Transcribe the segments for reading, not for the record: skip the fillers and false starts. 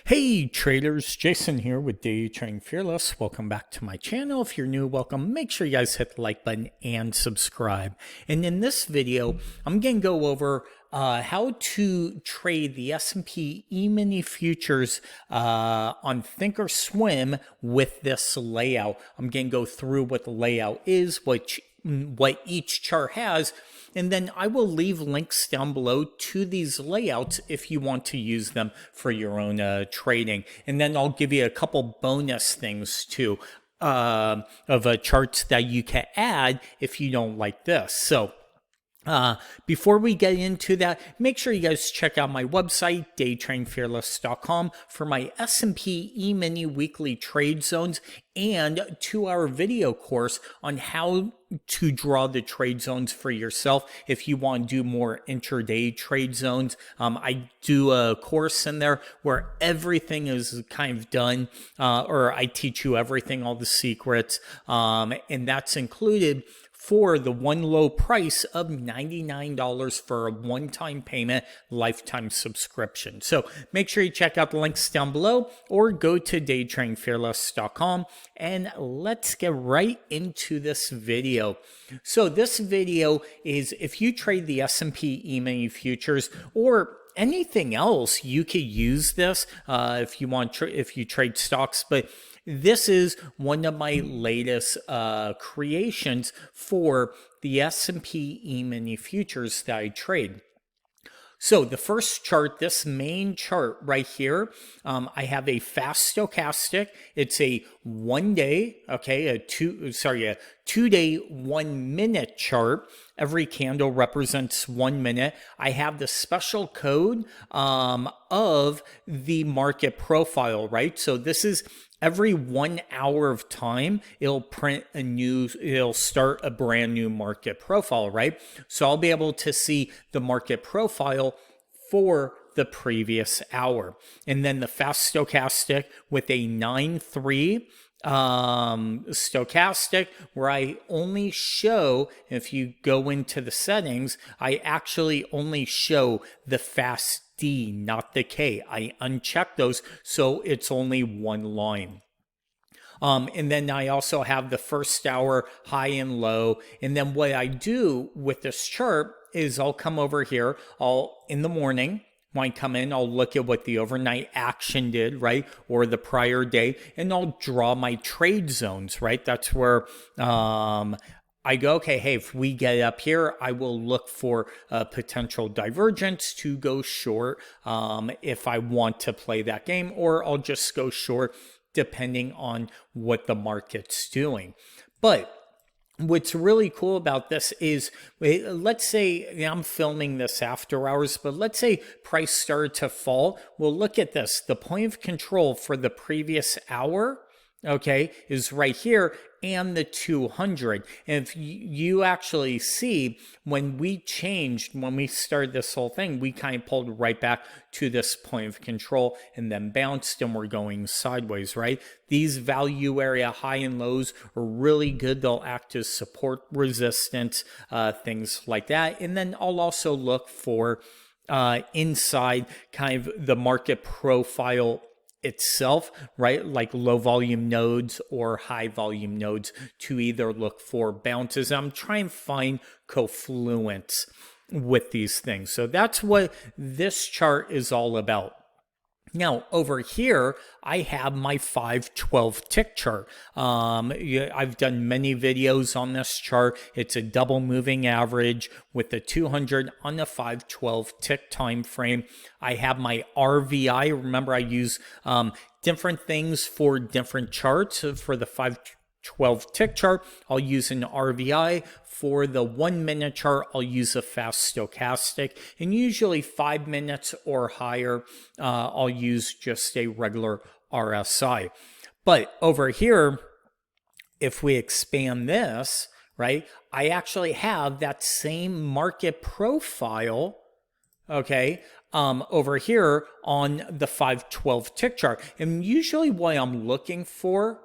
Hey traders, Jason here with Day Trading Fearless. Welcome back to my channel. If you're new, welcome. Make sure you guys hit the like button and subscribe. And in this video, I'm going to go over how to trade the S&P E-mini futures on Thinkorswim with this layout. I'm going to go through what the layout is, what each chart has, and then I will leave links down below to these layouts if you want to use them for your own trading. And then I'll give you a couple bonus things too of charts that you can add if you don't like this. So before we get into that, make sure you guys check out my website, daytradingfearless.com, for my S&P E-mini weekly trade zones and 2-hour video course on how to draw the trade zones for yourself if you want to do more intraday trade zones. I do a course in there where everything is kind of done, or I teach you everything, all the secrets, and that's included for the one low price of $99 for a one-time payment, lifetime subscription. So make sure you check out the links down below or go to daytradingfearless.com, and let's get right into this video. So this video is if you trade the S&P E-mini futures or anything else, you could use this if you want, if you trade stocks, but this is one of my latest creations for the S&P E-mini futures that I trade. So the first chart, this main chart right here, I have a fast stochastic. It's a 1 day, okay, a 2 day, 1 minute chart. Every candle represents 1 minute. I have the special code of the market profile, right? So this is every 1 hour of time, it'll start a brand new market profile, right? So I'll be able to see the market profile for the previous hour. And then the fast stochastic with a 9-3 stochastic, where I only show, if you go into the settings, I actually only show the fast D, not the K. I uncheck those, so it's only one line. And then I also have the first hour high and low. And then what I do with this chart is I'll come over here, in the morning, when I come in, I'll look at what the overnight action did, right? Or the prior day, and I'll draw my trade zones, right? That's where I go, okay, hey, if we get up here, I will look for a potential divergence to go short if I want to play that game, or I'll just go short depending on what the market's doing. But what's really cool about this is, let's say, I'm filming this after hours, but let's say price started to fall. Well, look at this. The point of control for the previous hour, okay, is right here, and the 200. And if you actually see, when we started this whole thing, we kind of pulled right back to this point of control and then bounced, and we're going sideways, right? These value area high and lows are really good. They'll act as support, resistance, things like that. And then I'll also look for inside kind of the market profile itself, right? Like low volume nodes or high volume nodes, to either look for bounces. I'm trying to find confluence with these things. So that's what this chart is all about. Now, over here, I have my 5-12 tick chart. I've done many videos on this chart. It's a double moving average with the 200 on the 5-12 tick time frame. I have my RVI. Remember, I use different things for different charts. For the 5-12 tick chart, I'll use an RVI. For the 1 minute chart, I'll use a fast stochastic. And usually 5 minutes or higher, I'll use just a regular RSI. But over here, if we expand this, right, I actually have that same market profile, okay, over here on the 5-12 tick chart. And usually what I'm looking for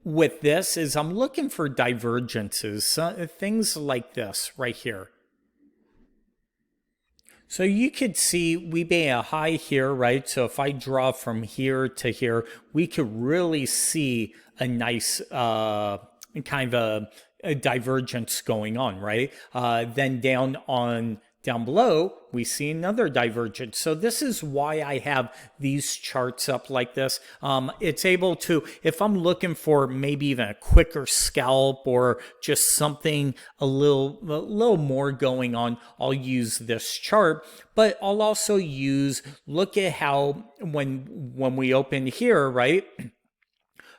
with this is I'm looking for divergences, things like this right here. So you could see we made a high here, right? So if I draw from here to here, we could really see a nice kind of a divergence going on, right? Then down below, we see another divergence. So this is why I have these charts up like this. It's able to, if I'm looking for maybe even a quicker scalp or just something a little more going on, I'll use this chart. But I'll also look at how when we opened here, right?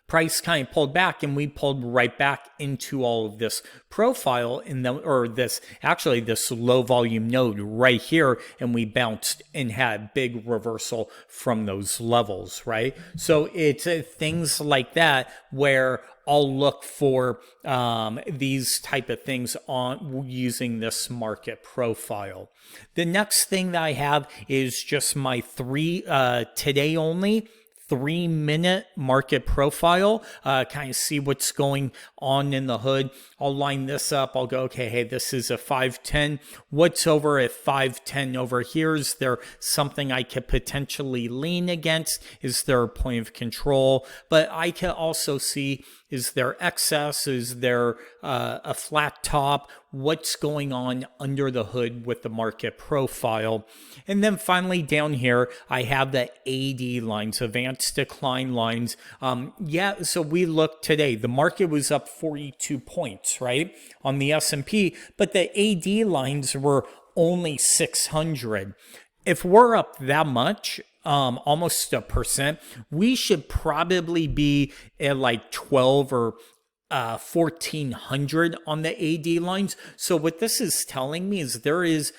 Price kind of pulled back and we pulled right back into all of this profile this low volume node right here, and we bounced and had big reversal from those levels, right? So it's things like that where I'll look for these type of things on using this market profile. The next thing that I have is just my today only 3-minute market profile, kind of see what's going on in the hood. I'll line this up. I'll go, okay, hey, this is a 510. What's over at 510 over here? Is there something I could potentially lean against? Is there a point of control? But I can also see, is there excess? Is there a flat top? What's going on under the hood with the market profile? And then finally down here, I have the AD lines, advanced decline lines. So we looked today, the market was up 42 points, right, on the S&P, but the AD lines were only 600. If we're up that much, almost 1%, we should probably be at like 12 or 1400 on the AD lines. So what this is telling me is there is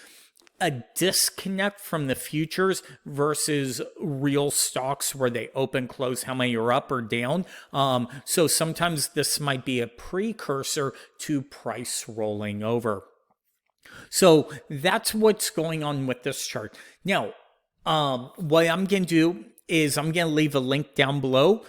a disconnect from the futures versus real stocks where they open, close, how many are up or down. So sometimes this might be a precursor to price rolling over. So that's what's going on with this chart. Now, what I'm going to do is I'm going to leave a link down below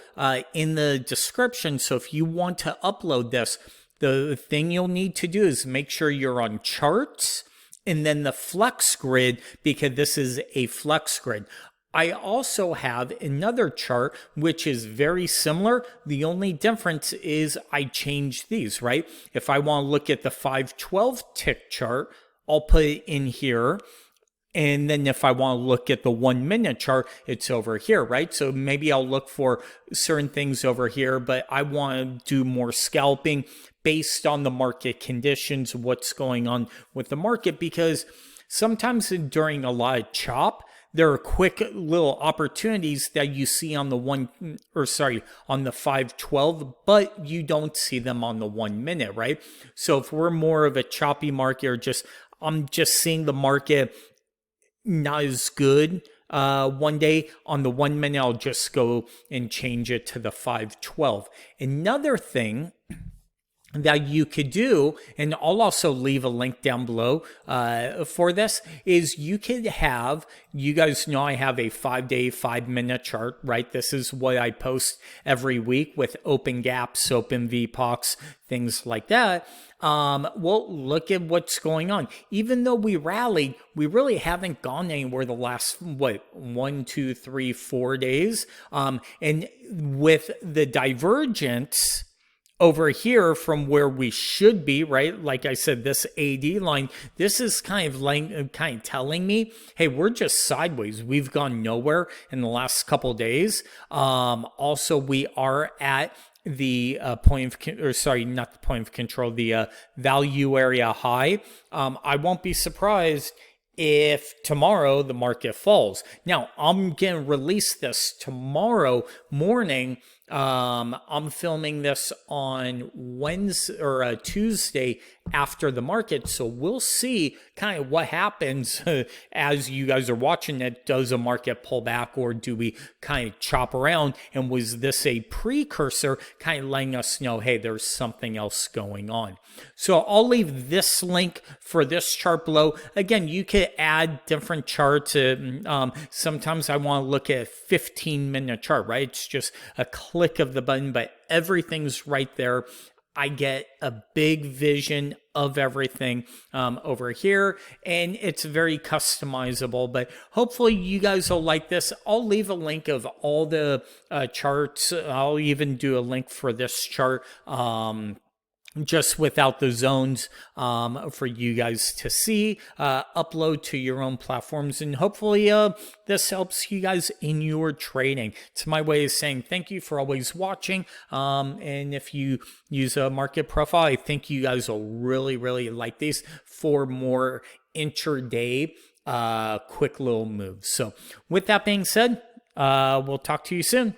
in the description. So if you want to upload this, the thing you'll need to do is make sure you're on charts and then the flex grid, because this is a flex grid. I also have another chart which is very similar. The only difference is I changed these, right? If I want to look at the 512 tick chart, I'll put it in here. And then if I want to look at the 1 minute chart, it's over here, right? So maybe I'll look for certain things over here, but I want to do more scalping based on the market conditions, what's going on with the market, because sometimes during a lot of chop, there are quick little opportunities that you see on the on the 512, but you don't see them on the 1 minute, right? So if we're more of a choppy market, or I'm just seeing the market not as good one day, on the 1 minute, I'll just go and change it to the 512. Another thing that you could do, and I'll also leave a link down below for this, is you guys know I have a 5-day, 5-minute chart, right? This is what I post every week with open gaps, open VPOCs, things like that. Well, look at what's going on. Even though we rallied, we really haven't gone anywhere the last, 1, 2, 3, 4 days. And with the divergence over here from where we should be, right? Like I said, this AD line, this is kind of telling me, hey, we're just sideways. We've gone nowhere in the last couple days. Also, we are at the not the point of control, the value area high. I won't be surprised if tomorrow the market falls. Now, I'm going to release this tomorrow morning. I'm filming this on Wednesday or Tuesday after the market. So we'll see kind of what happens as you guys are watching it. Does a market pull back, or do we kind of chop around? And was this a precursor kind of letting us know, hey, there's something else going on? So I'll leave this link for this chart below. Again, you could add different charts. Sometimes I want to look at a 15-minute chart, right? It's just a click of the button, but everything's right there. I get a big vision of everything over here, and it's very customizable. But hopefully you guys will like this. I'll leave a link of all the charts. I'll even do a link for this chart just without the zones for you guys to see, upload to your own platforms, and hopefully this helps you guys in your trading. It's my way of saying thank you for always watching, and if you use a market profile, I think you guys will really like these for more intraday quick little moves. So with that being said, we'll talk to you soon.